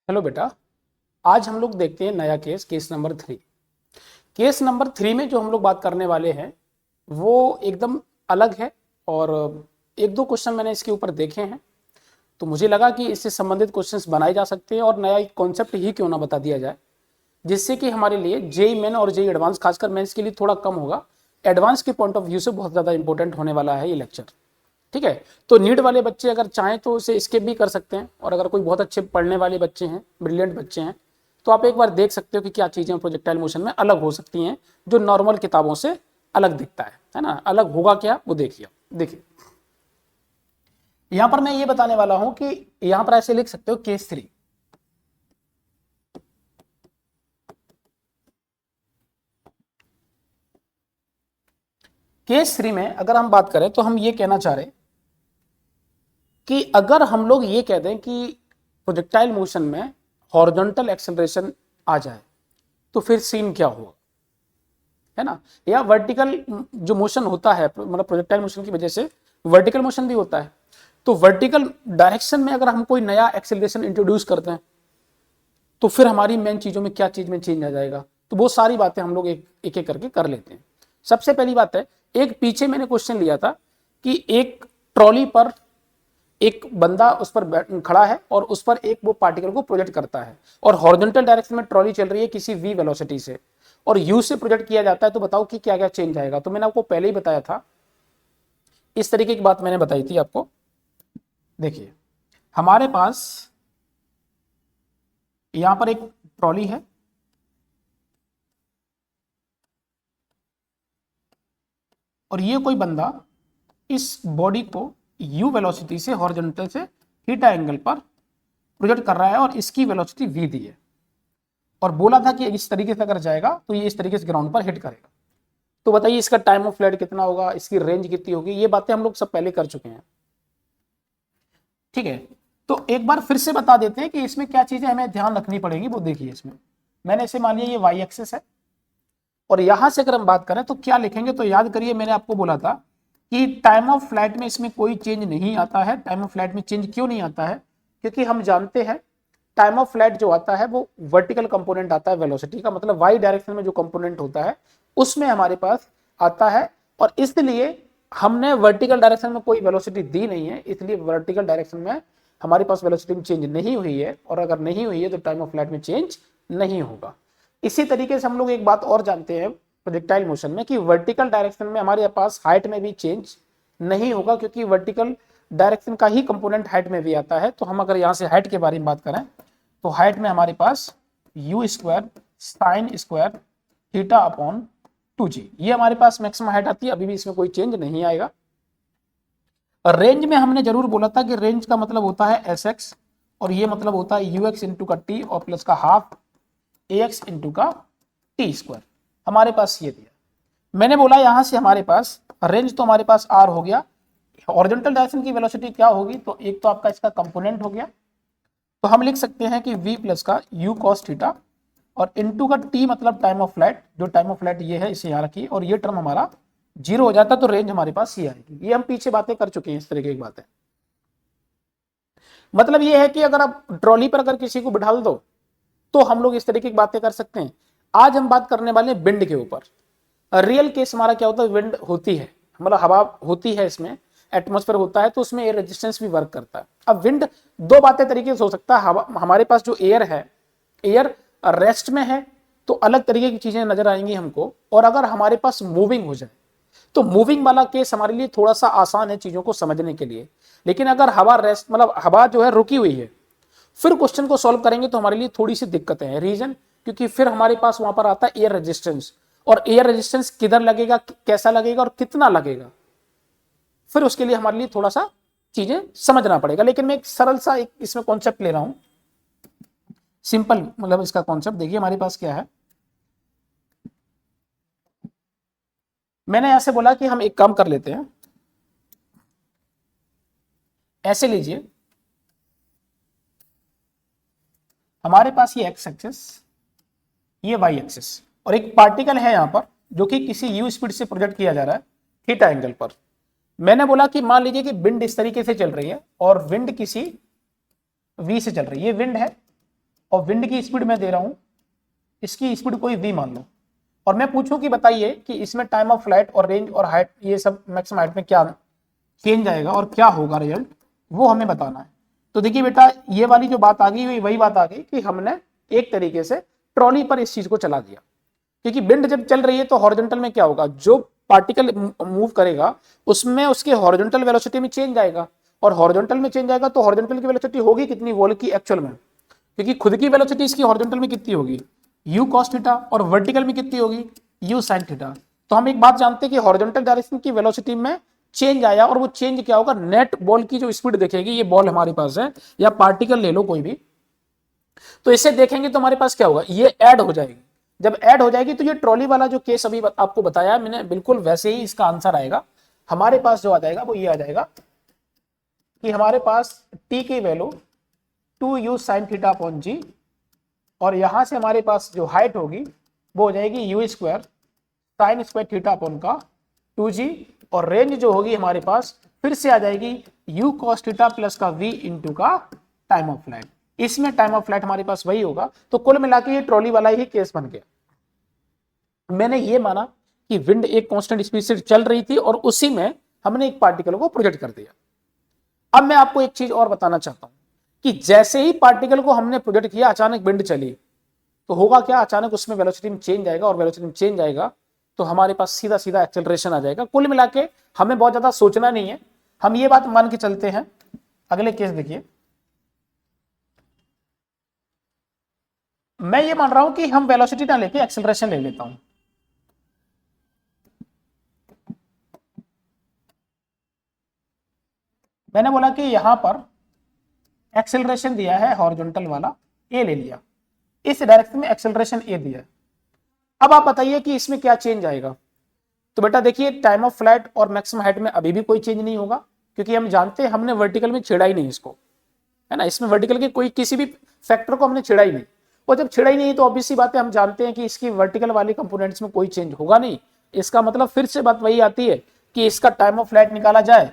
Hello बेटा। आज हम लोग देखते हैं नया केस नंबर 3। केस नंबर 3 में जो हम लोग बात करने वाले हैं वो एकदम अलग है। और एक दो क्वेश्चन मैंने इसके ऊपर देखे हैं, तो मुझे लगा कि इससे संबंधित क्वेश्चंस बनाए जा सकते हैं और नया एक कॉन्सेप्ट ही क्यों ना बता दिया जाए, जिससे कि हमारे लिए जेई मेन और जेई एडवांस, खासकर मेंस के लिए थोड़ा कम होगा। एडवांस के पॉइंट ऑफ व्यू से बहुत ज़्यादा इंपॉर्टेंट होने वाला है ये लेक्चर। ठीक है, तो नीट वाले बच्चे अगर चाहें तो उसे स्किप भी कर सकते हैं, और अगर कोई बहुत अच्छे पढ़ने वाले बच्चे हैं, ब्रिलियंट बच्चे हैं, तो आप एक बार देख सकते हो कि क्या चीज़ें प्रोजेक्टाइल मोशन में अलग हो सकती हैं जो नॉर्मल किताबों से अलग दिखता है ना। अलग होगा क्या वो देखिए। देखिए यहां पर मैं ये बताने वाला हूं कि यहां पर ऐसे लिख सकते हो केस 3। केस 3 में अगर हम बात करें तो हम ये कहना चाह रहे हैं कि अगर हम लोग ये कह दें कि प्रोजेक्टाइल मोशन में हॉरिजॉन्टल एक्सेलरेशन आ जाए तो फिर सीन क्या होगा, है ना। या वर्टिकल जो मोशन होता है, मतलब प्रोजेक्टाइल मोशन की वजह से वर्टिकल मोशन भी होता है, तो वर्टिकल डायरेक्शन में अगर हम कोई नया एक्सेलरेशन इंट्रोड्यूस करते हैं तो फिर हमारी मेन चीजों में क्या चीज में चेंज आ जाएगा। तो वो सारी बातें हम लोग एक एक करके कर लेते हैं। सबसे पहली बात है, एक पीछे मैंने क्वेश्चन लिया था कि एक ट्रॉली पर एक बंदा उस पर खड़ा है और उस पर एक वो पार्टिकल को प्रोजेक्ट करता है, और हॉरिजॉन्टल डायरेक्शन में ट्रॉली चल रही है किसी v वेलोसिटी से, और u से प्रोजेक्ट किया जाता है। तो बताओ कि क्या क्या चेंज आएगा। तो मैंने आपको पहले ही बताया था, इस तरीके की बात मैंने बताई थी आपको। देखिए हमारे पास यहां पर एक ट्रॉली है, और ये कोई बंदा इस बॉडी को u वेलोसिटी से हॉरिजॉन्टल से थीटा एंगल पर प्रोजेक्ट कर रहा है, और इसकी वेलोसिटी v दी है, और बोला था कि इस तरीके से अगर जाएगा तो ये इस तरीके से ग्राउंड पर हिट करेगा। तो बताइए इसका टाइम ऑफ फ्लाइट कितना होगा, इसकी रेंज कितनी होगी। ये बातें हम लोग सब पहले कर चुके हैं, ठीक है। तो एक बार फिर से बता देते हैं कि इसमें क्या चीजें हमें ध्यान रखनी पड़ेगी। वो देखिए, इसमें मैंने इसे मान लिया ये वाई एक्सेस है, और यहां से अगर हम बात करें तो क्या लिखेंगे। तो याद करिए, मैंने आपको बोला था कि टाइम ऑफ फ्लाइट में इसमें कोई चेंज नहीं आता है। टाइम ऑफ फ्लाइट में चेंज क्यों नहीं आता है, क्योंकि हम जानते हैं टाइम ऑफ फ्लाइट जो आता है वो वर्टिकल कंपोनेंट आता है वेलोसिटी का, मतलब वाई डायरेक्शन में जो कंपोनेंट होता है उसमें हमारे पास आता है। और इसलिए हमने वर्टिकल डायरेक्शन में कोई वेलोसिटी दी नहीं है, इसलिए वर्टिकल डायरेक्शन में हमारे पास वेलोसिटी में चेंज नहीं हुई है, और अगर नहीं हुई है तो टाइम ऑफ फ्लाइट में चेंज नहीं होगा। इसी तरीके से हम लोग एक बात और जानते हैं प्रोजेक्टाइल मोशन में कि वर्टिकल डायरेक्शन में हमारे पास हाइट में भी चेंज नहीं होगा, क्योंकि वर्टिकल डायरेक्शन का ही कंपोनेंट हाइट में भी आता है। तो हम अगर यहां से हाइट के बारे में बात करें तो हाइट में हमारे पास u square sine square theta upon 2g, ये हमारे पास मैक्सिमम हाइट आती है। अभी भी इसमें कोई चेंज नहीं आएगा। और रेंज में हमने जरूर बोला था कि रेंज का मतलब होता है एस एक्स, और ये मतलब होता है यू एक्स इंटू का टी और प्लस का हाफ ए एक्स इंटू का टी स्क्वायर। हमारे पास ये दिया, मैंने बोला यहां से हमारे पास रेंज तो हमारे पास आर हो गया। हॉरिजॉन्टल डायरेक्शन की वेलोसिटी क्या होगी, तो एक तो आपका इसका कंपोनेंट हो गया, तो हम लिख सकते हैं कि v प्लस का u cos थीटा और इनटू का t मतलब टाइम ऑफ फ्लाइट, जो टाइम ऑफ फ्लाइट ये है इसे यहाँ रखिए, और ये टर्म हमारा 0 हो जाता, तो रेंज हमारे पास ये आएगी। ये हम पीछे बातें कर चुके हैं, इस तरीके की बातें। मतलब ये है कि अगर आप ट्रॉली पर अगर किसी को बिठा दो तो हम लोग इस तरीके की बातें कर सकते हैं। आज हम बात करने वाले हैं विंड के ऊपर। रियल केस हमारा क्या होता है, विंड होती है, मतलब हवा होती है, इसमें एटमॉस्फेयर होता है, तो उसमें एयर रेजिस्टेंस भी वर्क करता है। अब विंड दो बातें तरीके से हो सकता है। हवा, हमारे पास जो एयर है, एयर रेस्ट में है तो अलग तरीके की चीजें नजर आएंगी हमको, और अगर हमारे पास मूविंग हो जाए तो मूविंग वाला केस हमारे लिए थोड़ा सा आसान है चीजों को समझने के लिए। लेकिन अगर हवा रेस्ट, मतलब हवा जो है रुकी हुई है, फिर क्वेश्चन को सॉल्व करेंगे तो हमारे लिए थोड़ी सी दिक्कतें हैं। रीजन, क्योंकि फिर हमारे पास वहां पर आता है एयर रेजिस्टेंस, और एयर रेजिस्टेंस किधर लगेगा, कैसा लगेगा और कितना लगेगा, फिर उसके लिए हमारे लिए थोड़ा सा चीजें समझना पड़ेगा। लेकिन मैं एक सरल सा एक इसमें कॉन्सेप्ट ले रहा हूं, सिंपल, मतलब इसका कॉन्सेप्ट देखिए हमारे पास क्या है। मैंने यहां से बोला कि हम एक काम कर लेते हैं, ऐसे लीजिए हमारे पास ये एक्स एक्सिस, ये वाई एक्सिस, और एक पार्टिकल है यहां पर जो कि किसी यू स्पीड से प्रोजेक्ट किया जा रहा है थीटा एंगल पर। मैंने बोला कि मान लीजिए कि विंड इस तरीके से चल रही है और विंड किसी वी से चल रही है, ये विंड है, और विंड की स्पीड मैं दे रहा हूं, इसकी स्पीड कोई v मान लो, और मैं पूछूं कि बताइए कि इसमें टाइम ऑफ फ्लाइट और रेंज और हाइट, ये सब मैक्सिमम हाइट में क्या चेंज आएगा और क्या होगा रिजल्ट, वो हमें बताना है। तो देखिए बेटा, ये वाली जो बात आ गई वही बात आ गई कि हमने एक तरीके से ट्रॉली पर इस चीज को चला दिया, क्योंकि विंड जब चल रही है तो हॉरिजॉन्टल में क्या होगा, जो पार्टिकल मूव करेगा उसमें उसके हॉरिजॉन्टल वेलोसिटी में चेंज आएगा, और हॉरिजॉन्टल में चेंज आएगा तो हॉरिजॉन्टल की वेलोसिटी होगी कितनी, वॉल की एक्चुअल में, क्योंकि खुद की वेलोसिटी इसकी हॉरिजॉन्टल में कितनी होगी, u cos थीटा, और वर्टिकल में कितनी होगी, u sin थीटा। तो हम एक बात जानते हैं कि हॉरिजॉन्टल डायरेक्शन की वेलोसिटी में चेंज आया, और वो चेंज क्या होगा, नेट बॉल की जो स्पीड देखेगी, ये बॉल हमारे पास है या पार्टिकल ले लो कोई भी, तो इसे देखेंगे तो हमारे पास क्या होगा, ये ऐड हो जाएगी। जब ऐड हो जाएगी तो ये ट्रॉली वाला जो केस अभी आपको बताया मैंने, बिल्कुल वैसे ही इसका आंसर आएगा। हमारे पास जो आ जाएगा वो ये आ जाएगा कि हमारे पास t की value 2u sin theta upon g, और यहां से हमारे पास जो हाइट होगी वो हो जाएगी you square sine square theta upon का 2g, और रेंज जो होगी हमारे पास फिर से आ जाएगी u cos थीटा प्लस का v इंटू का टाइम ऑफ फ्लाइट। इसमें टाइम ऑफ फ्लाइट हमारे पास वही होगा। तो कुल मिला के ये ट्रॉली वाला ही केस बन गया। मैंने ये माना कि विंड एक कांस्टेंट स्पीड से चल रही थी और उसी में हमने एक पार्टिकल को प्रोजेक्ट कर दिया। अब मैं आपको एक चीज और बताना चाहता हूं कि जैसे ही पार्टिकल को हमने प्रोजेक्ट किया, अचानक विंड चली, तो होगा क्या, अचानक उसमें वेलोसिटी में चेंज आएगा, और वेलोसिटी में चेंज आएगा तो हमारे पास सीधा सीधा एक्सेलरेशन आ जाएगा। कुल मिला के हमें बहुत ज्यादा सोचना नहीं है, हम ये बात मान के चलते हैं। अगले केस देखिए, मैं ये मान रहा हूं कि हम वेलोसिटी ना लेके एक्सेलरेशन ले लेता हूं। मैंने बोला कि यहां पर एक्सेलरेशन दिया है हॉरिजॉन्टल वाला, ए ले लिया, इस डायरेक्शन में एक्सेलरेशन ए दिया है। अब आप बताइए कि इसमें क्या चेंज आएगा। तो बेटा देखिए, टाइम ऑफ फ्लाइट और मैक्सिमम हाइट में अभी भी कोई चेंज नहीं होगा, क्योंकि हम जानते हैं हमने वर्टिकल में छेड़ा ही नहीं इसको, है ना, इसमें वर्टिकल के कोई किसी भी फैक्टर को हमने छेड़ा ही नहीं। और जब छेड़ा ही नहीं तो ऑब्वियस सी बात है, हम जानते हैं कि इसकी वर्टिकल वाली कंपोनेंट्स में कोई चेंज होगा नहीं। इसका मतलब फिर से बात वही आती है कि इसका टाइम ऑफ फ्लाइट निकाला जाए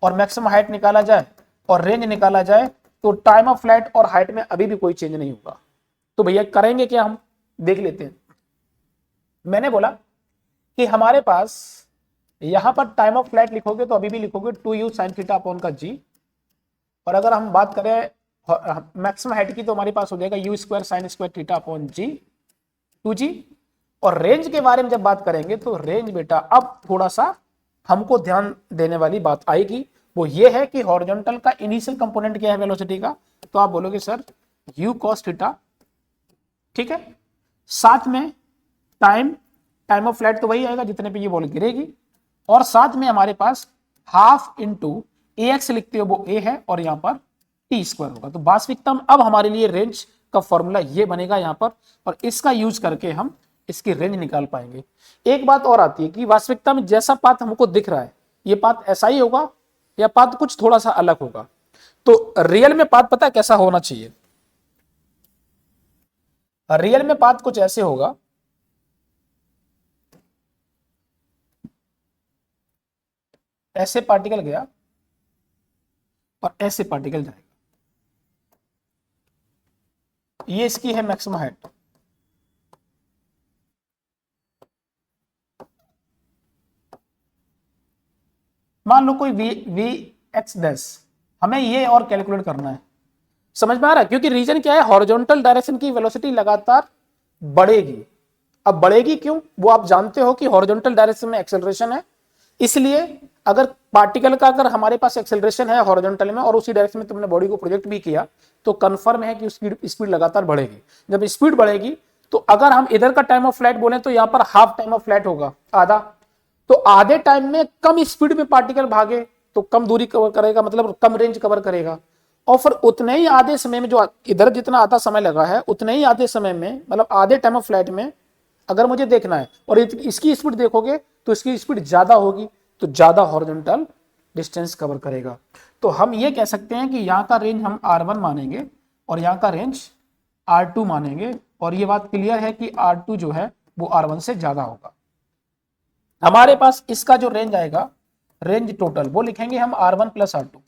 और मैक्सिमम हाइट निकाला जाए और रेंज निकाला जाए, तो टाइम ऑफ फ्लाइट और हाइट में अभी भी कोई चेंज नहीं होगा। तो भैया करेंगे क्या, हम देख लेते हैं। मैंने बोला कि हमारे पास यहां पर टाइम ऑफ फ्लाइट लिखोगे तो अभी भी लिखोगे 2u sin थीटा अपॉन का g, और अगर हम बात करें मैक्सिमम हाइट की तो हमारे पास हो जाएगा u square sine square theta upon g 2g। और रेंज के बारे में जब बात करेंगे तो रेंज बेटा अब थोड़ा सा हमको ध्यान देने वाली बात आएगी, वो ये है कि हॉरिजॉन्टल का इनिशियल कंपोनेंट क्या है वेलोसिटी का, तो आप बोलोगे सर u cos थीटा, ठीक है, साथ में टाइम ऑफ फ्लाइट तो वही आएगा जितने पे ये बॉल गिरेगी, और साथ में हमारे पास हाफ इंटू ए एक्स लिखते हो वो ए है, और यहां पर टी स्क्वायर होगा। तो वास्तविकता में अब हमारे लिए रेंज का फॉर्मूला ये बनेगा यहां पर, और इसका यूज करके हम इसकी रेंज निकाल पाएंगे। एक बात और आती है कि वास्तविकता में जैसा पाथ हमको दिख रहा है, ये पाथ ऐसा ही होगा या पाथ कुछ थोड़ा सा अलग होगा। तो रियल में पाथ पता है कैसा होना चाहिए, रियल में पाथ कुछ ऐसे होगा, ऐसे पार्टिकल गया और ऐसे पार्टिकल जाएगा, ये इसकी है मैक्सिमम हाइट, मान लो कोई वी एक्स डैश, हमें ये और कैलकुलेट करना है। समझ में आ रहा है, क्योंकि रीजन क्या है, हॉरिजॉन्टल डायरेक्शन की वेलोसिटी लगातार बढ़ेगी। अब बढ़ेगी क्यों, वो आप जानते हो कि हॉरिजॉन्टल डायरेक्शन में एक्सेलरेशन है, इसलिए अगर पार्टिकल का अगर हमारे पास एक्सेलरेशन है हॉरिजॉन्टल में और उसी डायरेक्शन में तुमने बॉडी को प्रोजेक्ट भी किया, तो कंफर्म है कि स्पीड लगातार बढ़ेगी। जब स्पीड बढ़ेगी तो अगर हम इधर का टाइम ऑफ फ्लाइट बोले तो यहां पर हाफ टाइम ऑफ फ्लाइट होगा, आधा, तो आधे टाइम में कम स्पीड में पार्टिकल भागे तो कम दूरी कवर करेगा, मतलब कम रेंज कवर करेगा, और फिर उतने ही आधे समय में, जो इधर जितना आधा समय लगा है उतने ही आधे समय में, मतलब आधे टाइम ऑफ फ्लाइट में अगर मुझे देखना है और इसकी स्पीड देखोगे तो इसकी स्पीड ज्यादा होगी, तो ज्यादा हॉरिजॉन्टल डिस्टेंस कवर करेगा। तो हम ये कह सकते हैं कि यहाँ का रेंज हम R1 मानेंगे और यहाँ का रेंज R2 मानेंगे, और ये बात क्लियर है कि R2 जो है वो R1 से ज्यादा होगा। हमारे पास इसका जो रेंज आएगा, रेंज टोटल, वो लिखेंगे हम R1 प्लस R2,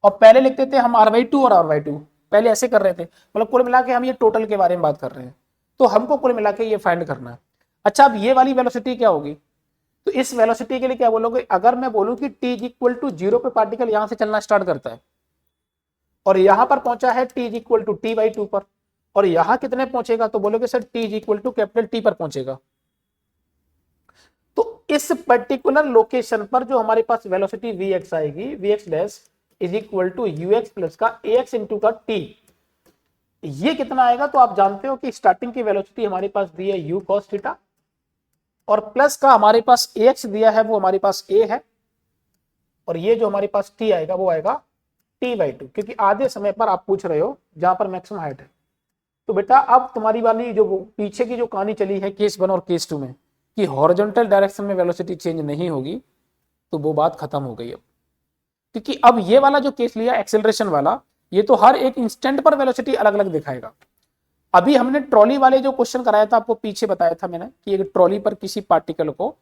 और पहले लिखते थे हम R/2 और R/2, पहले ऐसे कर रहे थे, मतलब कुल मिला के हम ये टोटल के बारे में बात कर रहे हैं, तो हमको कुल मिला के ये फाइंड करना है। अच्छा, अब ये वाली वेलोसिटी क्या होगी, तो इस वेलोसिटी के लिए क्या बोलोगे, अगर मैं बोलूं कि t इज इक्वल टू 0 पे पार्टिकल यहां से चलना स्टार्ट करता है और यहां पर पहुंचा है t is equal to t/2 पर, और यहां कितने पहुंचेगा, तो बोलोगे sir t is equal to capital T पर पहुंचेगा। तो इस पर्टिकुलर लोकेशन पर जो हमारे पास वेलोसिटी vx आएगी, vx dash is equal to ux plus का ax इंटू का t, ये कितना आएगा, तो आप जानते हो कि स्टार्टिंग की वेलोसिटी हमारे पास दी है u cos थीटा, और प्लस का हमारे पास ax दिया है, वो हमारे पास a है, और ये जो हमारे पास t आएगा वो आएगा t/2, क्योंकि आधे समय पर आप पूछ रहे हो जहां पर मैक्सिमम हाइट है। तो बेटा अब तुम्हारी वाली जो पीछे की जो कहानी चली है केस 1 और केस 2 में कि हॉरिजॉन्टल डायरेक्शन में वेलोसिटी चेंज नहीं होगी, तो वो बात खत्म हो गई अब, क्योंकि अब ये वाला जो केस लिया एक्सेलरेशन वाला, ये तो हर एक इंस्टेंट पर वेलोसिटी अलग अलग दिखाएगा। अभी हमने ट्रॉली वाले जो क्वेश्चन कराया था, आपको पीछे बताया था मैंने कि एक ट्रॉली पर किसी पार्टिकल को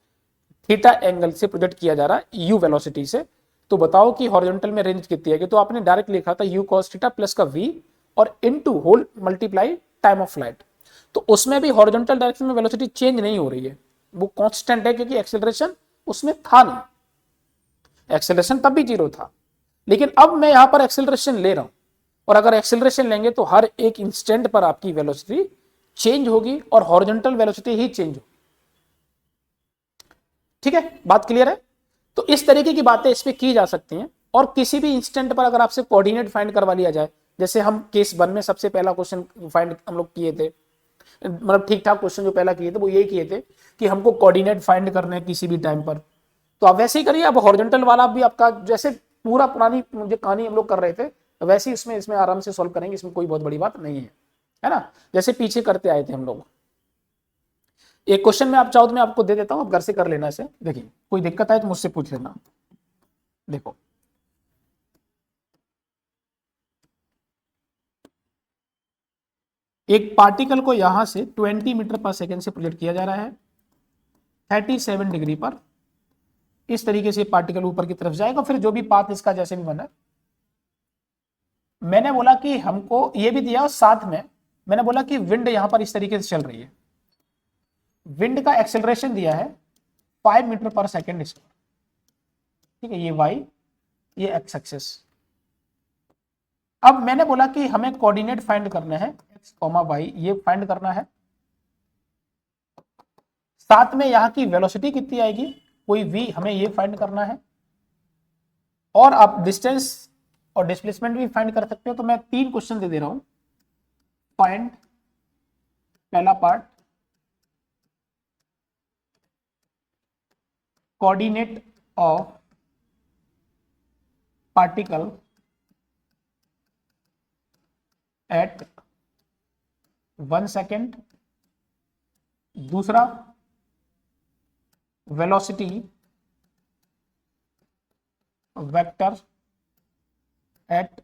थीटा एंगल से प्रोजेक्ट किया जा रहा है यू वेलोसिटी से, तो बताओ कि हॉरिजॉन्टल में रेंज कितनी है, तो आपने डायरेक्ट लिखा था यू कॉस थीटा प्लस का v और into whole multiply time of flight. तो उसमें भी हॉरिजॉन्टल डायरेक्शन में वेलोसिटी चेंज नहीं हो रही है, वो कांस्टेंट है, क्योंकि एक्सेलरेशन उसमें था नहीं, एक्सेलरेशन तब भी 0 था। लेकिन अब मैं यहां पर एक्सेलरेशन ले रहा हूं, और अगर एक्सेलरेशन लेंगे तो हर एक इंस्टेंट पर आपकी वेलोसिटी चेंज होगी और हॉरिजॉन्टल वेलोसिटी ही चेंज होगी। ठीक है, बात क्लियर है। तो इस तरीके की बातें इसमें की जा सकती हैं, और किसी भी इंस्टेंट पर अगर आपसे कोऑर्डिनेट फाइंड करवा लिया जाए, जैसे हम केस 1 में सबसे पहला क्वेश्चन फाइंड हम लोग किए थे, मतलब ठीक ठाक क्वेश्चन जो पहला किए थे वो यही किए थे कि हमको कोऑर्डिनेट फाइंड करने हैं किसी भी टाइम पर, तो आप वैसे ही करिए। अब हॉरिजॉन्टल वाला भी आपका जैसे पूरा पुरानी जो कहानी हम लोग कर रहे थे वैसे ही इसमें आराम से सॉल्व करेंगे, इसमें कोई बहुत बड़ी बात नहीं है ना, जैसे पीछे करते आए थे हम लोग। एक क्वेश्चन में आप चाहो तो मैं आपको दे देता हूं, आप घर से कर लेना इसे, देखिए कोई दिक्कत आए तो मुझसे पूछ लेना। देखो एक पार्टिकल को यहां से 20 मीटर पर सेकेंड से प्रोजेक्ट किया जा रहा है 37 डिग्री पर, इस तरीके से पार्टिकल ऊपर की तरफ जाएगा, फिर जो भी पाथ इसका जैसे भी बना। मैंने बोला कि हमको ये भी दिया, साथ में मैंने बोला कि विंड यहां पर इस तरीके से चल रही है, विंड का एक्सेलरेशन दिया है 5 मीटर पर सेकेंड स्क्वायर, ठीक है, ये वाई ये एक्स एक्सिस। अब मैंने बोला कि हमें कोऑर्डिनेट फाइंड करना है एक्स कॉमा वाई, ये फाइंड करना है, साथ में यहां की वेलोसिटी कितनी आएगी कोई v हमें ये फाइंड करना है, और आप डिस्टेंस और डिस्प्लेसमेंट भी फाइंड कर सकते हो। तो मैं 3 क्वेश्चन दे रहा हूं, फाइंड पहला part coordinate of particle at 1 second, दूसरा velocity vector at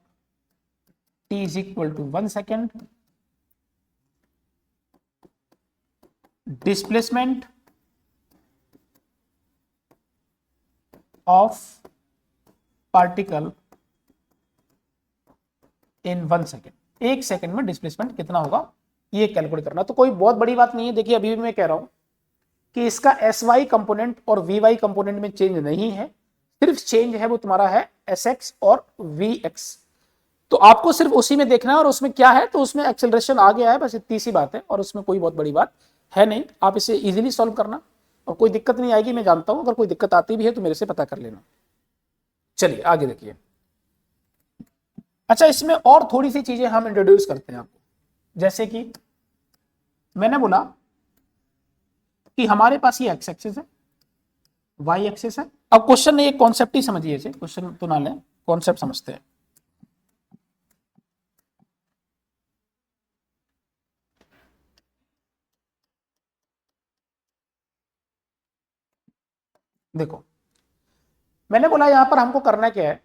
t is equal to 1 second, displacement of particle in 1 second, 1 second में डिस्प्लेसमेंट कितना होगा ये कैलकुलेट करना। तो कोई बहुत बड़ी बात नहीं है, देखिए अभी भी मैं कह रहा हूं कि इसका एस वाई कंपोनेंट और वी वाई कंपोनेंट में चेंज नहीं है, सिर्फ चेंज है वो तुम्हारा है एस एक्स और वी एक्स। तो आपको सिर्फ उसी में देखना है, और उसमें क्या है, तो उसमें एक्सेलरेशन आ गया है, बस इतनी सी बात है, और उसमें कोई बहुत बड़ी बात है नहीं, आप इसे इजीली सॉल्व करना और कोई दिक्कत नहीं आएगी, मैं जानता हूं। अगर कोई दिक्कत आती भी है तो मेरे से पता कर लेना। चलिए आगे देखिए। अच्छा, इसमें और थोड़ी सी चीजें हम इंट्रोड्यूस करते हैं आपको, जैसे कि मैंने बोला कि हमारे पास ये एक्स एक्सिस है, वाई एक्सिस है। अब क्वेश्चन ने ये कॉन्सेप्ट ही समझिए, इसे क्वेश्चन तो ना लें, कॉन्सेप्ट समझते हैं। देखो मैंने बोला यहां पर हमको करना क्या है,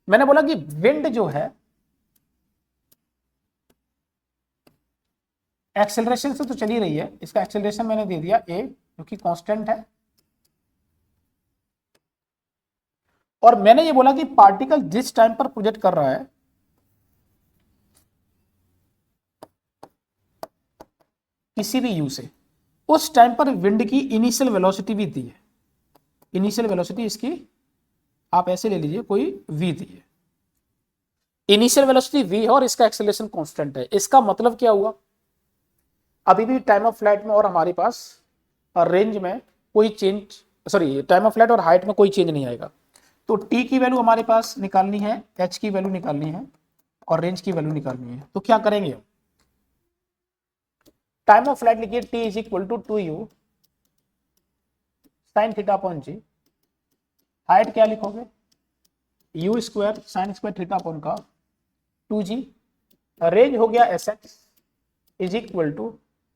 मैंने बोला कि विंड जो है एक्सेलरेशन से तो चली रही है, इसका एक्सेलरेशन मैंने दे दिया a जो कि कांस्टेंट है, और मैंने ये बोला कि पार्टिकल जिस टाइम पर प्रोजेक्ट कर रहा है किसी भी यू से, उस टाइम पर विंड की इनिशियल वेलोसिटी भी दी है। इनिशियल वेलोसिटी इसकी आप ऐसे ले लीजिए, कोई v दी है, इनिशियल वेलोसिटी v है और इसका एक्सेलरेशन कांस्टेंट है। इसका मतलब क्या हुआ, अभी भी टाइम ऑफ फ्लाइट में और हमारे पास रेंज में कोई change, sorry time of flight और हाइट में कोई चेंज नहीं आएगा। तो t की वैल्यू हमारे पास निकालनी है, h की वैल्यू निकालनी है और रेंज की वैल्यू निकालनी है। तो क्या करेंगे, टाइम ऑफ फ्लाइट लिखिए t is equal to 2u sine theta upon g. Height क्या लिखोगे, u square sine square theta upon का 2g। रेंज हो गया sx is equal to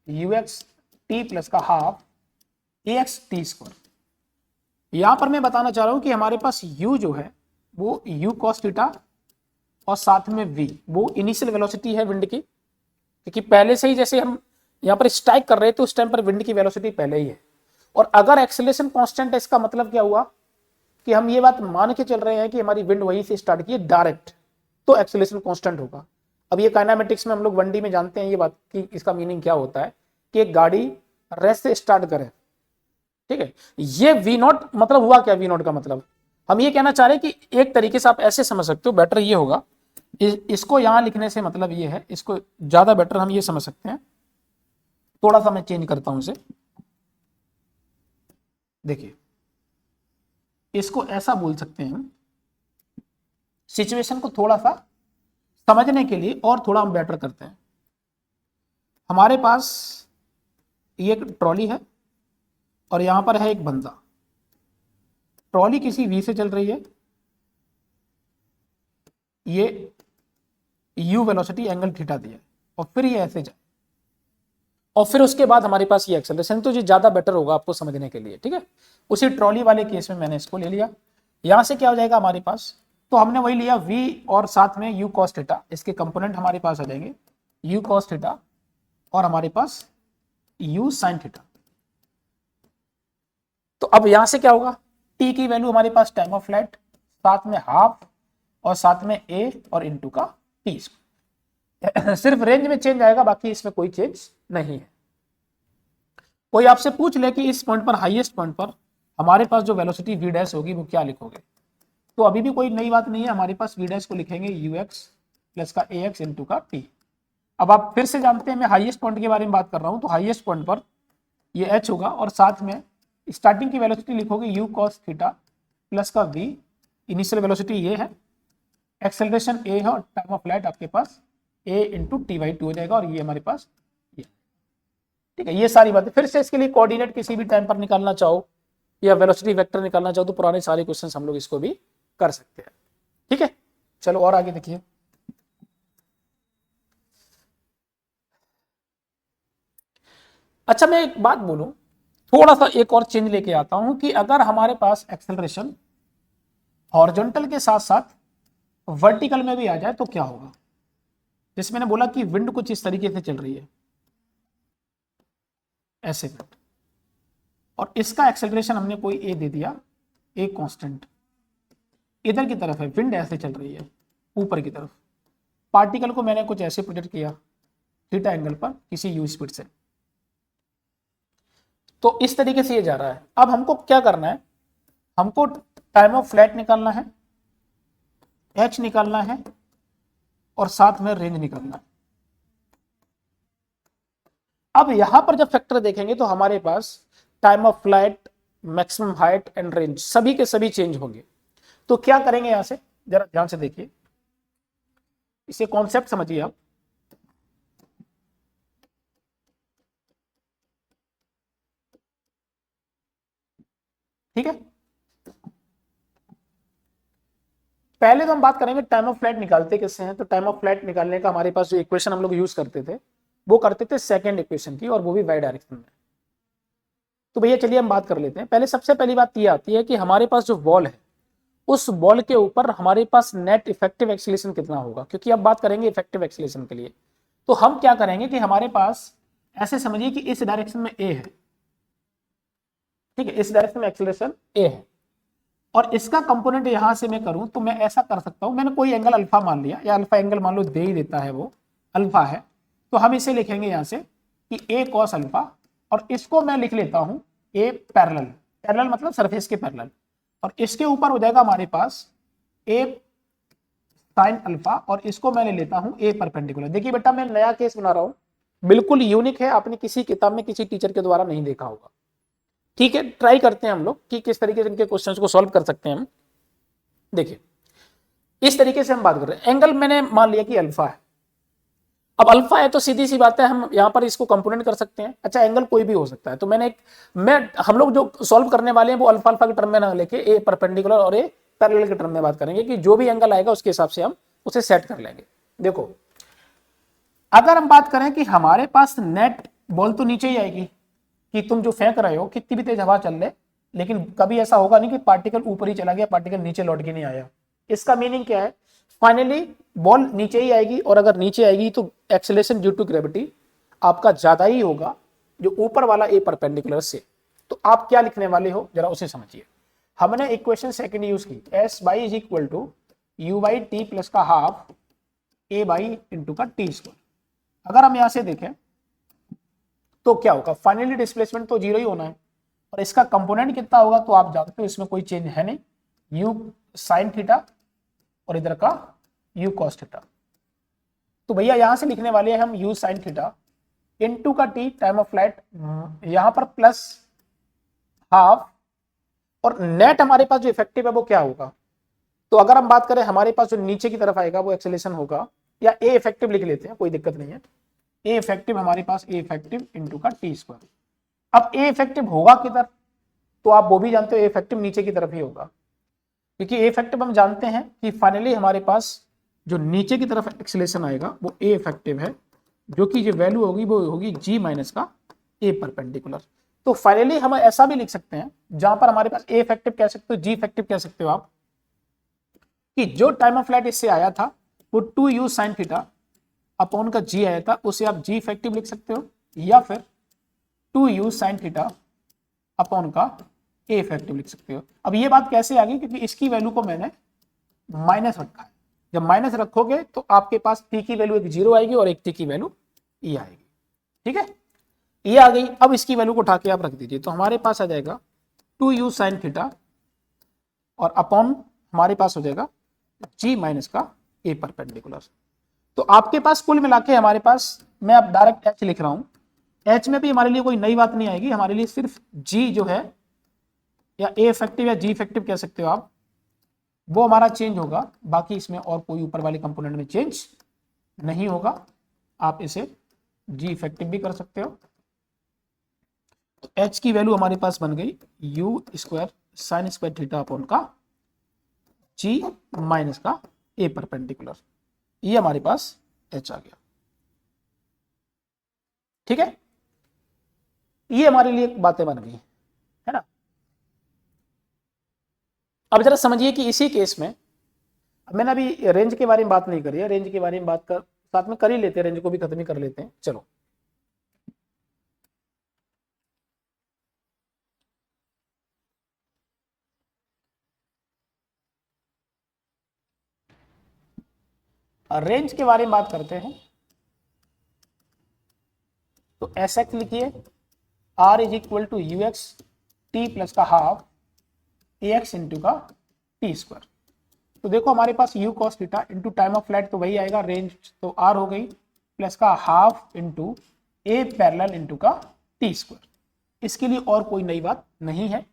ux t plus का हाफ ax t स्क्वायर। यहां पर मैं बताना चाह रहा हूं कि हमारे पास u जो है वो u cos थीटा और साथ में v वो इनिशियल वेलोसिटी है विंड की, क्योंकि पहले से ही जैसे हम यहाँ पर स्ट्राइक कर रहे थे उस टाइम पर विंड की वेलोसिटी पहले ही है। और अगर एक्सेलरेशन कांस्टेंट है, इसका मतलब क्या हुआ कि हम ये बात मान के चल रहे हैं कि हमारी विंड वहीं से स्टार्ट की है डायरेक्ट, तो एक्सेलरेशन कांस्टेंट होगा। अब ये काइनेमेटिक्स में हम लोग 1D में जानते हैं ये बात कि इसका मीनिंग क्या होता है कि एक गाड़ी रेस्ट से स्टार्ट करे, ठीक है। ये v0 मतलब हुआ क्या, v0 का मतलब हम ये कहना चाह रहे हैं कि एक तरीके से आप ऐसे समझ सकते हो, बेटर ये होगा, इसको यहां लिखने से मतलब ये है, इसको ज्यादा बेटर हम ये समझ सकते हैं। थोड़ा सा मैं चेंज करता हूं इसे, देखिए इसको ऐसा बोल सकते हैं, सिचुएशन को थोड़ा सा समझने के लिए और थोड़ा हम बेटर करते हैं। हमारे पास ये एक ट्रॉली है और यहां पर है एक बंदा, ट्रॉली किसी v से चल रही है, ये u वेलोसिटी एंगल थीटा दिया है और फिर ये ऐसे जाए और फिर उसके बाद हमारे पास ये एक्सेलरेशन, तो ये ज्यादा बेटर होगा आपको समझने के लिए, ठीक है। उसी ट्रॉली वाले केस में मैंने इसको ले लिया, यहां से क्या हो जाएगा हमारे पास, तो हमने वही लिया v और साथ में u cos थीटा, इसके कंपोनेंट हमारे पास आ जाएंगे u cos थीटा और हमारे पास u sin थीटा। तो अब यहां से क्या होगा, t की वैल्यू हमारे पास टाइम ऑफ फ्लाइट, साथ में हाफ और साथ में a और इनटू का t। सिर्फ रेंज में चेंज आएगा, बाकी इसमें कोई चेंज नहीं है। कोई आपसे पूछ ले कि इस पॉइंट पर, हाईएस्ट पॉइंट पर हमारे पास जो वेलोसिटी v डैश होगी वो क्या लिखोगे, तो अभी भी कोई नई बात नहीं है, हमारे पास v डैश को लिखेंगे ux प्लस का ax इनटू का t। अब आप फिर से जानते हैं मैं हाईएस्ट पॉइंट के बारे में बात कर रहा हूं, तो हाईएस्ट पॉइंट पर ये h होगा और साथ में स्टार्टिंग की वेलोसिटी लिखोगे u cos थीटा प्लस का v, इनिशियल वेलोसिटी ये है, एक्सेलरेशन a है और टाइम ऑफ फ्लाइट आपके पास a इंटू t/2 हो जाएगा और ये हमारे पास ये, ठीक है। ये सारी बातें फिर से इसके लिए कोऑर्डिनेट किसी भी टाइम पर निकालना चाहो या वेलोसिटी वेक्टर निकालना चाहो तो पुराने सारे क्वेश्चंस हम लोग इसको भी कर सकते हैं, ठीक है। चलो और आगे देखिए, अच्छा मैं एक बात बोलूं, थोड़ा सा एक और चेंज लेके आता हूं कि अगर हमारे पास एक्सेलरेशन हॉरिजॉन्टल के साथ साथ वर्टिकल में भी आ जाए तो क्या होगा। जैसे मैंने बोला कि विंड कुछ इस तरीके से चल रही है ऐसे में, और इसका एक्सेलरेशन हमने कोई a दे दिया, a कांस्टेंट, इधर की तरफ है, विंड ऐसे चल रही है ऊपर की तरफ, पार्टिकल को मैंने कुछ ऐसे प्रोजेक्ट किया थीटा एंगल पर किसी u स्पीड से, तो इस तरीके से ये जा रहा है। अब हमको क्या करना है, हमको टाइम ऑफ फ्लाइट निकालना है, h निकालना है और साथ में रेंज निकालना है। अब यहां पर जब फैक्टर देखेंगे तो हमारे पास time of flight, maximum height and range सभी के सभी चेंज होंगे। तो क्या करेंगे, यहां से जरा ध्यान से देखिए, इसे कॉन्सेप्ट समझिए आप। ठीक है, पहले तो हम बात करेंगे टाइम ऑफ फ्लाइट निकालते कैसे हैं। तो टाइम ऑफ फ्लाइट निकालने का हमारे पास जो इक्वेशन हम लोग यूज करते थे वो करते थे सेकंड इक्वेशन की, और वो भी वाई डायरेक्शन में। तो भैया चलिए हम बात कर लेते हैं। पहले सबसे पहली बात ये आती है कि हमारे पास जो बॉल है उस बॉल के ऊपर हमारे पास नेट इफेक्टिव एक्सीलरेशन कितना होगा, क्योंकि अब बात करेंगे इफेक्टिव एक्सीलरेशन के लिए। तो हम क्या करेंगे कि हमारे पास ऐसे समझिए कि इस डायरेक्शन में ए है, ठीक है, इस डायरेक्शन में एक्सीलरेशन ए है और इसका कंपोनेंट यहां से मैं करूं तो मैं ऐसा कर सकता हूं, मैंने कोई एंगल अल्फा मान लिया, या अल्फा एंगल मान लो दे ही देता है, वो अल्फा है, तो हम इसे लिखेंगे यहां से कि ए कॉस अल्फा, और इसको मैं लिख लेता हूं ए पैरेलल, पैरेलल मतलब सरफेस के पैरेलल, और इसके ऊपर हो जाएगा हमारे पास ए साइन अल्फा, और इसको मैं ले लेता हूं ए परपेंडिकुलर। देखिए बेटा मैं नया केस बना रहा हूं, बिल्कुल यूनिक है, आपने किसी किताब में किसी टीचर के द्वारा नहीं देखा होगा। ठीक है, ट्राई करते हैं हम लोग कि किस तरीके से इनके क्वेश्चंस को सॉल्व कर सकते हैं हम। देखिए इस तरीके से हम बात कर रहे हैं, एंगल मैंने मान लिया कि अल्फा है। अब अल्फा है तो सीधी सी बात है, हम यहां पर इसको कंपोनेंट कर सकते हैं। अच्छा एंगल कोई भी हो सकता है, तो हम लोग जो सॉल्व करने वाले हैं वो अल्फा अल्फा के टर्म में ना लेके ए परपेंडिकुलर और ए पैरेलल के टर्म में बात करेंगे, कि जो भी एंगल आएगा उसके हिसाब से हम उसे सेट कर लेंगे। देखो अगर हम बात करें कि हमारे पास नेट बॉल तो नीचे ही आएगी, कि तुम जो फेंक रहे हो कितनी भी तेज हवा चल ले, लेकिन कभी ऐसा होगा नहीं कि पार्टिकल ऊपर ही चला गया, पार्टिकल नीचे लौट के नहीं आया। इसका मीनिंग क्या है, फाइनली बॉल नीचे ही आएगी, और अगर नीचे आएगी तो एक्सेलरेशन ड्यू टू ग्रेविटी आपका ज्यादा ही होगा जो ऊपर वाला ए परपेंडिकुलर से। तो आप क्या लिखने वाले हो जरा उसे समझिए। हमने इक्वेशन सेकंड यूज की, s y is equal to u y t plus का हाफ ए बाई इंटू का टी स्क्वायर। अगर हम यहां से देखें तो क्या होगा, फाइनली डिस्प्लेसमेंट तो जीरो ही होना है, और इसका कंपोनेंट कितना होगा तो आप जानते हो इसमें कोई चेंज है नहीं, यू साइन थीटा और इधर का यू कॉस थीटा। तो भैया यहां से लिखने वाले हैं हम यू साइन थीटा इनटू का टी टाइम ऑफ फ्लाइट, यहां पर प्लस हाफ, और नेट हमारे पास जो इफेक्टिव है वो क्या होगा। तो अगर हम बात करें हमारे पास जो नीचे की तरफ आएगा वो एक्सेलरेशन होगा, या ए इफेक्टिव लिख लेते हैं कोई दिक्कत नहीं है, ए इफेक्टिव हमारे पास ए इफेक्टिव इंटू का टी स्क्वायर। अब ए इफेक्टिव होगा किधर, तो आप वो भी जानते हो ए इफेक्टिव नीचे की तरफ ही होगा, क्योंकि ए इफेक्टिव हम जानते हैं कि फाइनली हमारे पास जो नीचे की तरफ एक्सेलरेशन आएगा वो ए इफेक्टिव है, जो कि जो वैल्यू होगी वो होगी जी माइनस का ए परपेंडिकुलर। तो फाइनली हम ऐसा भी लिख सकते हैं जहां पर हमारे पास ए इफेक्टिव कह सकते हो, जी इफेक्टिव कह सकते हो आप, कि जो टाइम ऑफ फ्लाइट इससे आया था वो 2u साइन थीटा अपॉन का जी आया था, उसे आप जी इफेक्टिव लिख सकते हो, या फिर 2u साइन थीटा अपॉन का ए इफेक्टिव लिख सकते हो। अब ये बात कैसे आ गई, क्योंकि इसकी वैल्यू को मैंने माइनस रखा है। जब माइनस रखोगे तो आपके पास टी की वैल्यू एक जीरो आएगी और एक टी की वैल्यू ई आएगी। ठीक है, ये आ गई। अब इसकी वैल्यू को उठा के आप रख दीजिए, तो हमारे पास आ जाएगा 2u साइन थीटा और अपॉन हमारे पास हो जाएगा जी माइनस का ए परपेंडिकुलर। तो आपके पास कुल मिला के हमारे पास, मैं अब डायरेक्ट एच लिख रहा हूं, एच में भी हमारे लिए कोई नई बात नहीं आएगी, हमारे लिए सिर्फ जी जो है, या ए इफेक्टिव या जी इफेक्टिव कह सकते हो आप, वो हमारा चेंज होगा, बाकी इसमें और कोई ऊपर वाले कंपोनेंट में चेंज नहीं होगा। आप इसे जी इफेक्टिव भी कर सकते हो। तो एच की वैल्यू हमारे पास बन गई you square sine square theta upon का जी माइनस का ए परपेंडिकुलर, ये हमारे पास एच आ गया। ठीक है, ये हमारे लिए बातें बन गई है ना। अब जरा समझिए कि इसी केस में मैंने अभी रेंज के बारे में बात नहीं करी है, रेंज के बारे में बात कर साथ में कर ही लेते हैं, रेंज को भी खत्म ही कर लेते हैं। चलो रेंज के बारे में बात करते हैं। तो एस एक्स लिखिए, r is equal to you x T plus का हाफ ए एक्स इंटू का टी स्क्वायर। तो देखो हमारे पास u cos theta into time of flight तो वही आएगा, रेंज तो आर हो गई, प्लस का हाफ इंटू ए पैरेलल इंटू का टी स्क्वायर। इसके लिए और कोई नई बात नहीं है।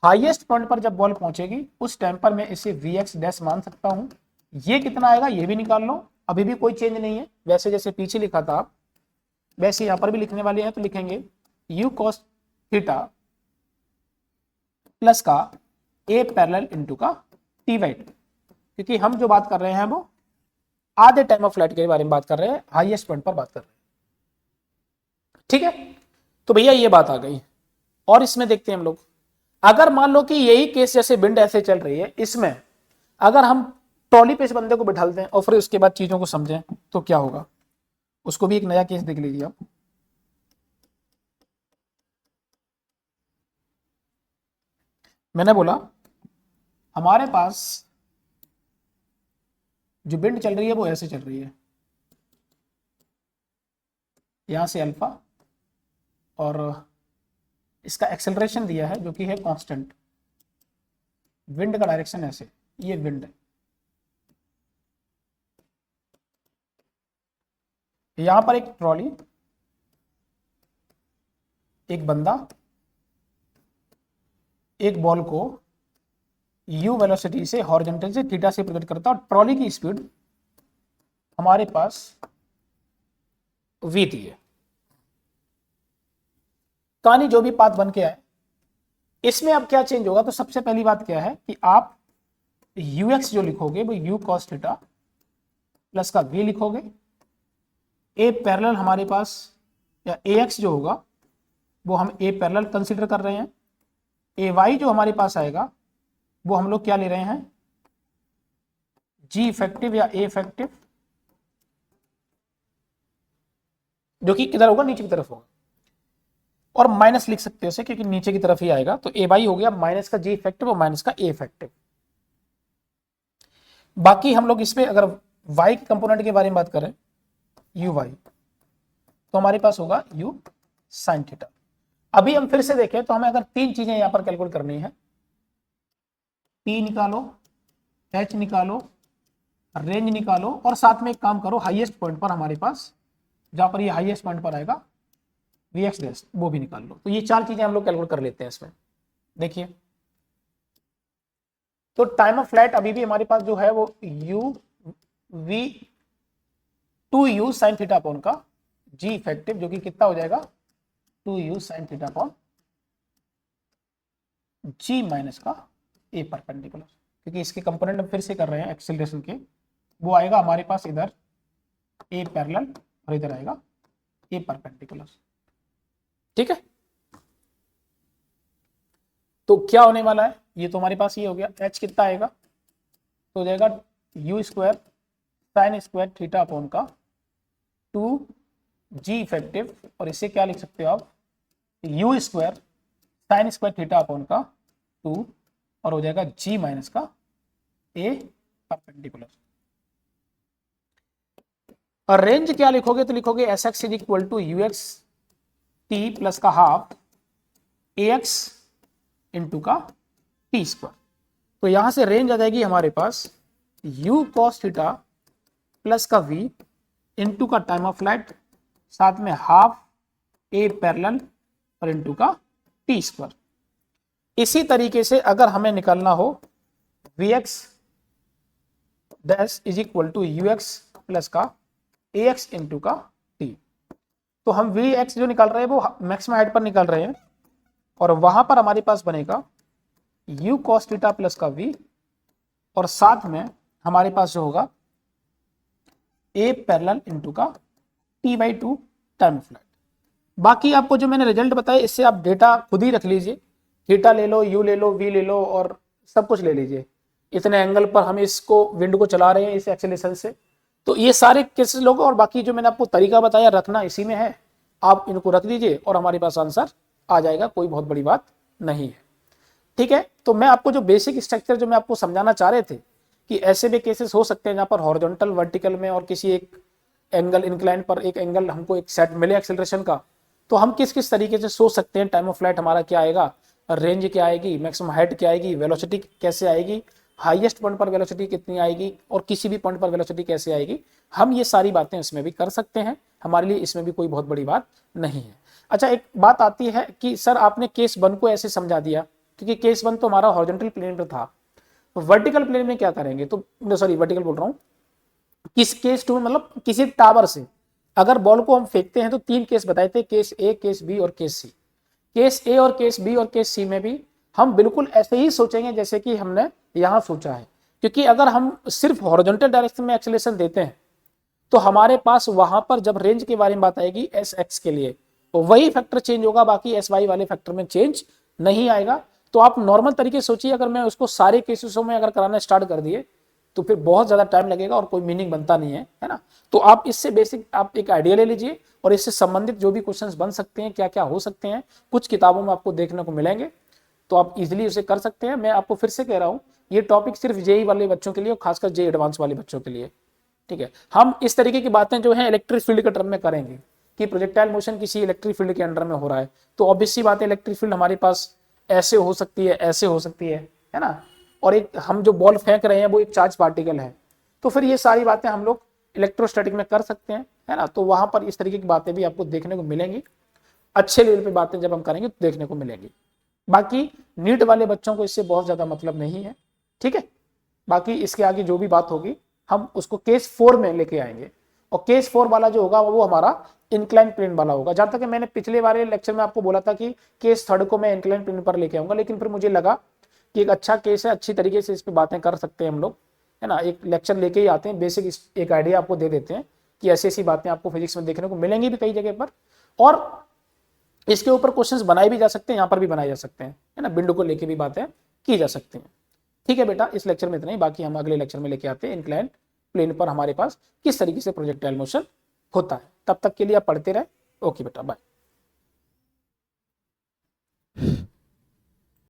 हाईएस्ट पॉइंट पर जब बॉल पहुंचेगी उस टाइम पर मैं इसे वी एक्स डैश मान सकता हूं। ये कितना आएगा ये भी निकाल लो, अभी भी कोई चेंज नहीं है, वैसे जैसे पीछे लिखा था आप वैसे यहां पर भी लिखने वाले हैं। तो लिखेंगे यू कॉस थीटा प्लस का ए पैरेलल इंटू का टी बाई टू, क्योंकि हम जो बात कर रहे हैं वो आधे टाइम ऑफ फ्लाइट के बारे में बात कर रहे हैं, हाईएस्ट पॉइंट पर बात कर रहे हैं। ठीक है, तो भैया ये बात आ गई। और इसमें देखते हैं हम लोग, अगर मान लो कि यही केस जैसे विंड ऐसे चल रही है, इसमें अगर हम ट्रॉली पे इस बंदे को बिठा दें और फिर उसके बाद चीजों को समझें तो क्या होगा, उसको भी एक नया केस देख लीजिए आप। मैंने बोला हमारे पास जो विंड चल रही है वो ऐसे चल रही है, यहां से अल्फा और इसका एक्सेलरेशन दिया है जो कि है कांस्टेंट। विंड का डायरेक्शन ऐसे, ये विंड है। यहां पर एक ट्रॉली, एक बंदा एक बॉल को u वेलोसिटी से हॉरिजॉन्टल से थीटा से प्रोजेक्ट करता है और ट्रॉली की स्पीड हमारे पास v दी है। कहानी जो भी पाथ बन के आए, इसमें अब क्या चेंज होगा, तो सबसे पहली बात क्या है कि आप ux जो लिखोगे वो u cos थीटा प्लस का v लिखोगे। a पैरेलल हमारे पास, या ax जो होगा वो हम a पैरेलल कंसीडर कर रहे हैं। ay जो हमारे पास आएगा वो हम लोग क्या ले रहे हैं, g इफेक्टिव या a इफेक्टिव, जो कि किधर होगा, नीचे की तरफ होगा। और माइनस लिख सकते हो उसे क्योंकि नीचे की तरफ ही आएगा, तो ए बाई हो गया माइनस का जी इफेक्टिव और माइनस का ए इफेक्टिव। बाकी हम लोग इसमें अगर y के कंपोनेंट के बारे में बात करें, यू वाई, तो हमारे पास होगा u साइन थीटा। अभी हम फिर से देखें तो हमें अगर तीन चीजें यहां पर कैलकुलेट करनी है, P निकालो, H निकालो, रेंज निकालो, और साथ में एक काम करो, हाईएस्ट पॉइंट पर हमारे पास जहां पर ये हाईएस्ट पॉइंट पर आएगा Vx डैश, वो भी निकाल लो। तो ये चार चीजें हम लोग कैलकुलेट कर लेते हैं इसमें। देखिए, तो टाइम ऑफ फ्लाइट अभी भी हमारे पास जो है वो u v 2u sine theta upon का g इफेक्टिव, जो कि कितना हो जाएगा 2u sine theta upon g minus का a परपेंडिकुलर, क्योंकि इसके कंपोनेंट हम फिर से कर रहे हैं एक्सेलरेशन के, वो आएगा हमारे पास इधर a पैरेलल और इधर आएगा a परपेंडिकुलर। ठीक है, तो क्या होने वाला है, ये तो हमारे पास ये हो गया। h कितना आएगा, तो हो जाएगा u square sine square theta upon का 2g इफेक्टिव, और इसे क्या लिख सकते हो आप, u square sine square theta upon का 2, और हो जाएगा g माइनस का a परपेंडिकुलर। और रेंज क्या लिखोगे, तो लिखोगे S X is equal to you x T plus का हाफ ए एक्स इंटू का टी स्क्वायर। तो यहां से रेंज आ जाएगी हमारे पास u cos थीटा प्लस का v इंटू का टाइम ऑफ फ्लाइट, साथ में हाफ a पैरेलल और इंटू का टी स्क्वायर। इसी तरीके से अगर हमें निकालना हो vx dash is equal to ux plus का ax इंटू का t, तो हम vx जो निकाल रहे हैं वो मैक्सिमम हाइट पर निकाल रहे हैं, और वहां पर हमारे पास बनेगा u cos थीटा प्लस का v, और साथ में हमारे पास जो होगा a पैरेलल इंटू का t/2 टाइम फ्लाइट। बाकी आपको जो मैंने रिजल्ट बताया इससे आप डेटा खुद ही रख लीजिए, थीटा ले लो, u ले लो, v ले लो, और सब कुछ ले लीजिए। इतने एंगल पर हम इसको विंड को चला रहे हैं इस एक्सेलरेशन से, तो ये सारे केसेस लोग, और बाकी जो मैंने आपको तरीका बताया रखना इसी में है, आप इनको रख दीजिए और हमारे पास आंसर आ जाएगा, कोई बहुत बड़ी बात नहीं है। ठीक है, तो मैं आपको जो बेसिक स्ट्रक्चर जो मैं आपको समझाना चाह रहे थे कि ऐसे भी केसेस हो सकते हैं जहां पर हॉरिजॉन्टल वर्टिकल में और किसी एक एंगल इंक्लाइन पर एक एंगल हमको एक सेट मिले एक्सेलरेशन का, तो हम किस किस तरीके से सोच सकते हैं, टाइम ऑफ फ्लाइट हमारा क्या आएगा, रेंज क्या आएगी, मैक्सिमम हाइट क्या आएगी, वेलोसिटी कैसे आएगी, हाईएस्ट पॉइंट पर वेलोसिटी कितनी आएगी, और किसी भी पॉइंट पर वेलोसिटी कैसे आएगी, हम ये सारी बातें इसमें भी कर सकते हैं। हमारे लिए इसमें भी कोई बहुत बड़ी बात नहीं है। अच्छा, एक बात आती है कि सर आपने केस 1 को ऐसे समझा दिया, क्योंकि केस 1 तो हमारा हॉरिजॉन्टल प्लेन पर था, तो वर्टिकल प्लेन में क्या करेंगे, तो सॉरी वर्टिकल बोल रहा हूँ, किस केस 2 में मतलब किसी टावर से अगर बॉल को हम फेंकते हैं तो 3 केस बताए थे, केस ए, केस बी और केस सी। केस ए और केस बी और केस सी में भी हम बिल्कुल ऐसे ही सोचेंगे जैसे कि हमने यहां सोचा है, क्योंकि अगर हम सिर्फ हॉरिजॉन्टल डायरेक्शन में एक्सेलरेशन देते हैं तो हमारे पास वहां पर जब रेंज के बारे में बात आएगी एस एक्स के लिए, तो वही फैक्टर चेंज होगा, बाकी एस वाई वाले फैक्टर में चेंज नहीं आएगा। तो आप नॉर्मल तरीके से सोचिए, अगर मैं उसको सारे केसेसों में अगर कराना स्टार्ट कर दिए तो फिर बहुत ज्यादा टाइम लगेगा और कोई मीनिंग बनता नहीं है ना। तो आप इससे बेसिक आप एक आइडिया ले लीजिए, और इससे संबंधित जो भी क्वेश्चंस बन सकते हैं, क्या क्या हो सकते हैं, कुछ किताबों में आपको देखने को मिलेंगे, तो आप इजिली उसे कर सकते हैं। मैं आपको फिर से कह रहा हूँ, ये टॉपिक सिर्फ जेई वाले बच्चों के लिए और खासकर जेई एडवांस वाले बच्चों के लिए। ठीक है, हम इस तरीके की बातें जो है इलेक्ट्रिक फील्ड के टर्म में करेंगे, कि प्रोजेक्टाइल मोशन किसी इलेक्ट्रिक फील्ड के अंडर में हो रहा है, तो ऑब्वियस सी बात है इलेक्ट्रिक फील्ड हमारे पास ऐसे हो सकती है, ऐसे हो सकती है ना, और एक हम जो बॉल फेंक रहे हैं वो एक चार्ज पार्टिकल है, तो फिर ये सारी बातें हम लोग इलेक्ट्रोस्टैटिक में कर सकते हैं, है ना। तो वहां पर इस तरीके की बातें भी आपको देखने को मिलेंगी, अच्छे लेवल पे बातें जब हम करेंगे तो देखने को मिलेंगी। बाकी नीट वाले बच्चों को इससे बहुत ज्यादा मतलब नहीं है, ठीक है। बाकी इसके आगे जो भी बात होगी हम उसको केस 4 में लेके आएंगे, और केस 4 वाला जो होगा वो हमारा इंक्लाइन प्लेन वाला होगा। जहां तक मैंने पिछले वाले लेक्चर में आपको बोला था कि केस 3 को मैं इंक्लाइन प्लेन पर लेके आऊंगा, लेकिन फिर मुझे लगा कि एक अच्छा केस है, अच्छी तरीके से इस पर बातें कर सकते हैं हम लोग, है ना। एक लेक्चर लेके ही आते हैं, बेसिक एक आइडिया आपको दे देते हैं कि ऐसी ऐसी बातें आपको फिजिक्स में देखने को मिलेंगी भी कई जगह पर, और इसके ऊपर क्वेश्चंस बनाए भी जा सकते हैं, यहाँ पर भी बनाए जा सकते हैं, है ना। बिंदु को लेके भी बातें की जा सकती हैं। ठीक है बेटा, इस लेक्चर में इतना ही, बाकी हम अगले लेक्चर में लेके आते हैं इंक्लाइन प्लेन पर हमारे पास किस तरीके से प्रोजेक्टाइल मोशन होता है। तब तक के लिए आप पढ़ते रहे। ओके बेटा, बाय।